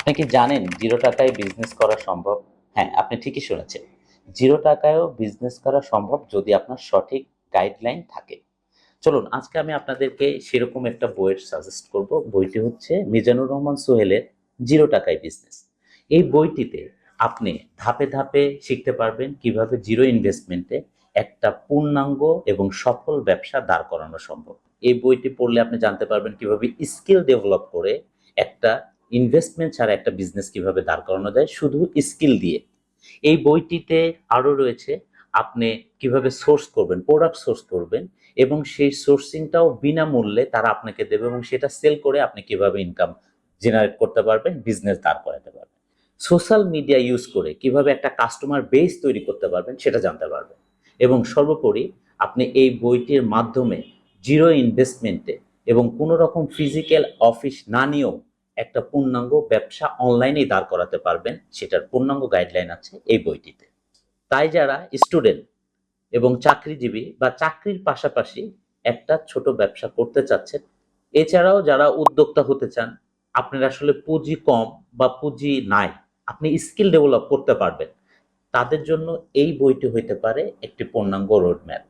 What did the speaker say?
আপনি কি জানেন 0 টাকায় বিজনেস করা সম্ভব? হ্যাঁ, আপনি ঠিকই শুনেছেন। 0 টাকায়ও বিজনেস করা সম্ভব যদি আপনার সঠিক গাইডলাইন থাকে। চলুন আজকে আমি আপনাদেরকে সেরকম একটা বইয়ের সাজেস্ট করব। বইটি হচ্ছে মিজানুর রহমান সোহেলের 0 টাকায় বিজনেস। এই বইটিতে আপনি ধাপে ধাপে শিখতে পারবেন কিভাবে 0 ইনভেস্টমেন্টে একটা পূর্ণাঙ্গ এবং সফল ব্যবসা দাঁড় করানো সম্ভব। এই বইটি পড়লে আপনি জানতে পারবেন কিভাবে স্কিল ডেভেলপ করে একটা ইনভেস্টমেন্ট ছাড়া একটা বিজনেস কিভাবে দাঁড় করানো যায় শুধু স্কিল দিয়ে। এই বইটিতে আরো রয়েছে আপনি কিভাবে সোর্স করবেন, প্রোডাক্ট সোর্স করবেন এবং সেই সোর্সিংটাও বিনামূল্যে তারা আপনাকে দেবে এবং সেটা সেল করে আপনি কিভাবে ইনকাম জেনারেট করতে পারবেন, বিজনেস দাঁড় করাতে পারবেন। সোশ্যাল মিডিয়া ইউজ করে কিভাবে একটা কাস্টমার বেস তৈরি করতে পারবেন সেটা জানতে পারবেন। এবং সর্বোপরি আপনি এই বইটির মাধ্যমে 0 ইনভেস্টমেন্টে এবং কোনো রকম ফিজিক্যাল অফিস না নিয়েও একটা পূর্ণাঙ্গ ব্যবসা অনলাইনেই দাঁড় করাতে পারবেন, সেটার পূর্ণাঙ্গ গাইডলাইন আছে এই বইটিতে। তাই যারা স্টুডেন্ট এবং চাকরিজীবী বা চাকরির পাশাপাশি একটা ছোট ব্যবসা করতে চাচ্ছেন, এছাড়াও যারা উদ্যোক্তা হতে চান, আপনার আসলে পুঁজি কম বা পুঁজি নাই, আপনি স্কিল ডেভেলপ করতে পারবেন, তাদের জন্য এই বইটি হইতে পারে একটি পূর্ণাঙ্গ রোডম্যাপ।